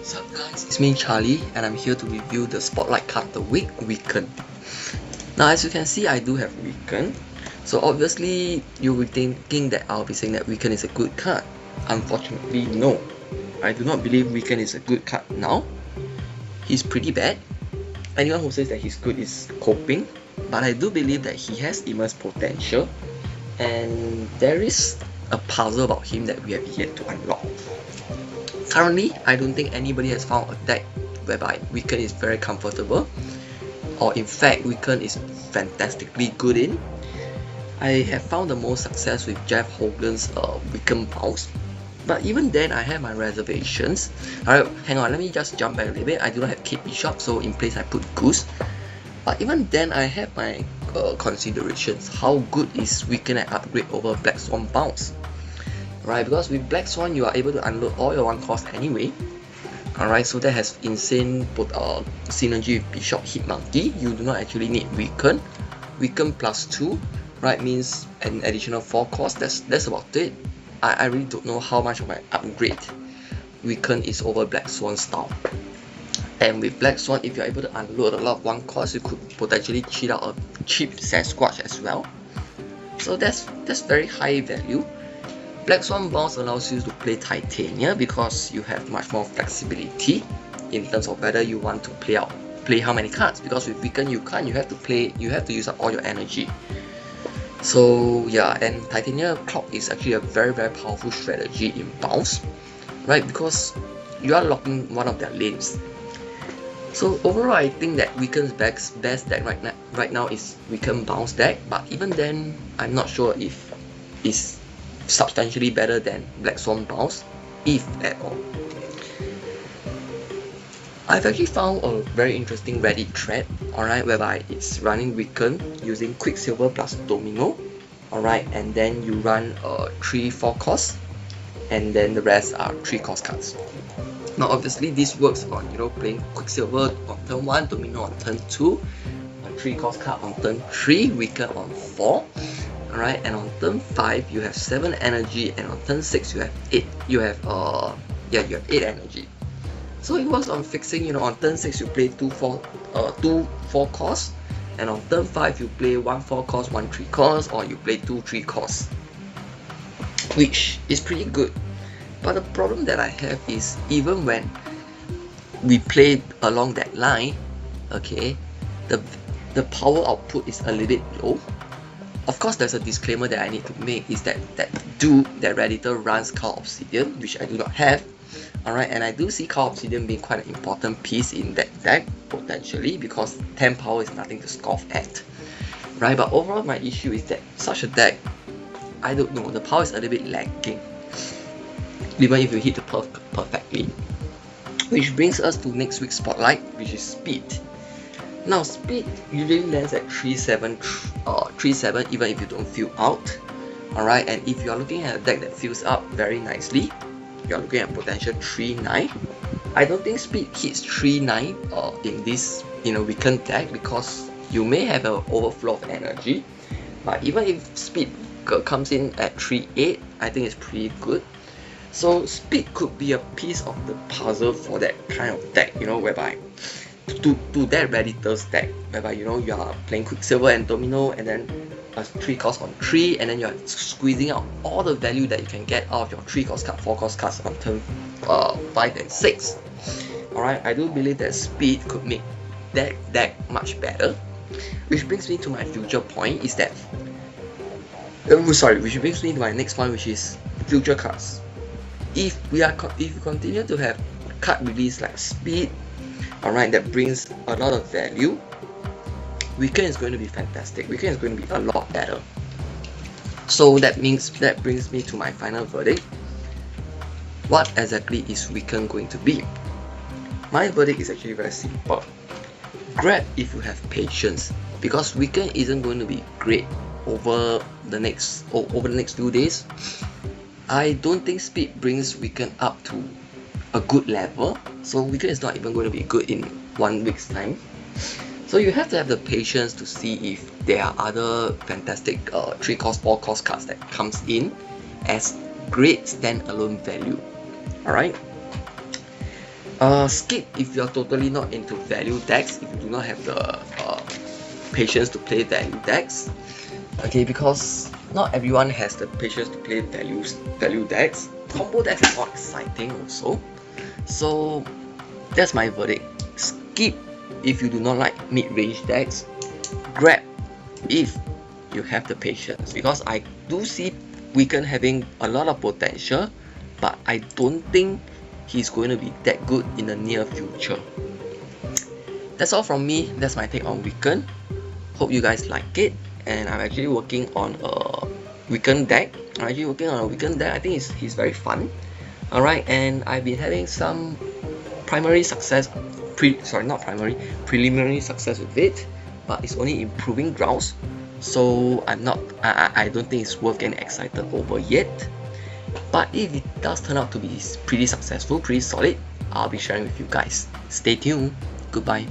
Sup guys, it's me Charlie and I'm here to review the Spotlight card of the week, Wiccan. Now as you can see, I do have Wiccan. So obviously you will be thinking that I'll be saying that Wiccan is a good card. Unfortunately no. I do not believe Wiccan is a good card now. He's pretty bad. Anyone who says that he's good is coping. But I do believe that he has immense potential. And there is a puzzle about him that we have yet to unlock. Currently, I don't think anybody has found a deck whereby Wiccan is very comfortable, or in fact Wiccan is fantastically good in. I have found the most success with Jeff Hogan's Wiccan Bounce, but even then I have my reservations. Alright, hang on, let me just jump back a little bit. I do not have Cape Bishop, so in place I put Goose. But even then I have my considerations. How good is Wiccan at upgrade over Black Swan Bounce? Right, because with Black Swan you are able to unload all your one cost anyway. Alright, so that has insane synergy with Bishop Hit Monkey. You do not actually need Wiccan. Wiccan plus 2, right, means an additional 4 cost. That's about it. I really don't know how much of my upgrade Wiccan is over Black Swan style. And with Black Swan, if you're able to unload a lot of one cost, you could potentially cheat out a cheap Sasquatch as well. So that's very high value. Black Swan Bounce allows you to play Titania because you have much more flexibility in terms of whether you want to play how many cards, because with Wiccan you can't, you have to use up all your energy. So yeah, and Titania Clock is actually a very powerful strategy in Bounce, right, because you are locking one of their lanes. So overall I think that Wiccan's best deck right now is Wiccan Bounce deck, but even then I'm not sure if it's substantially better than Black Swan Bounce, if at all. I've actually found a very interesting Reddit thread, alright, whereby it's running Wiccan using Quicksilver plus Domino, alright, and then you run 3-4 costs, and then the rest are 3 cost cards. Now obviously this works on, playing Quicksilver on turn 1, Domino on turn 2, a 3 cost card on turn 3, Wiccan on 4. Alright, and on turn 5 you have 7 energy, and on turn 6 you have 8. You have 8 energy. So it works on fixing. On turn 6 you play 2 4 costs, and on turn 5 you play 1 4 cost, 1 3 cost, or you play 2 3 costs, which is pretty good. But the problem that I have is, even when we play along that line, okay, the power output is a little bit low. Of course, there's a disclaimer that I need to make, is that Redditor runs Cow Obsidian, which I do not have. Alright, and I do see Cow Obsidian being quite an important piece in that deck, potentially, because 10 power is nothing to scoff at. Right, but overall my issue is that such a deck, I don't know, the power is a little bit lacking, even if you hit it perfectly. Which brings us to next week's Spotlight, which is Speed. Now speed usually lands at 3-7 even if you don't fill out. Alright, and if you are looking at a deck that fills up very nicely, you are looking at potential 3-9. I don't think speed hits 3-9 in this Wiccan deck, because you may have an overflow of energy. But even if speed comes in at 3-8, I think it's pretty good. So speed could be a piece of the puzzle for that kind of deck, whereby to that Redditor's deck, whereby you are playing Quicksilver and Domino, and then a 3 cost on 3, and then you are squeezing out all the value that you can get out of your 3 cost card, 4 cost cards on turn 5 and 6. Alright, I do believe that speed could make that deck much better. Which brings me to my future point, is that which brings me to my next point, which is future cards. If we continue to have card release like speed, alright, that brings a lot of value, Wiccan is going to be fantastic. Wiccan is going to be a lot better. So that brings me to my final verdict. What exactly is Wiccan going to be? My verdict is actually very simple. Grab if you have patience, because Wiccan isn't going to be great over the next few days. I don't think speed brings Wiccan up to a good level, so Wiccan is not even going to be good in 1 week's time. So you have to have the patience to see if there are other fantastic 3 cost, 4 cost cards that comes in as great standalone value. Alright. Skip if you're totally not into value decks, if you do not have the patience to play value decks. Okay, because not everyone has the patience to play value decks. Combo decks are not exciting also. So that's my verdict. Skip if you do not like mid-range decks. Grab if you have the patience, because I do see Wiccan having a lot of potential, but I don't think he's going to be that good in the near future. That's all from me. That's my take on Wiccan. Hope you guys like it. And I'm actually working on a Wiccan deck. I think he's very fun. Alright, and I've been having some preliminary success with it, but it's only improving grounds. So I don't think it's worth getting excited over yet. But if it does turn out to be pretty successful, pretty solid, I'll be sharing with you guys. Stay tuned. Goodbye.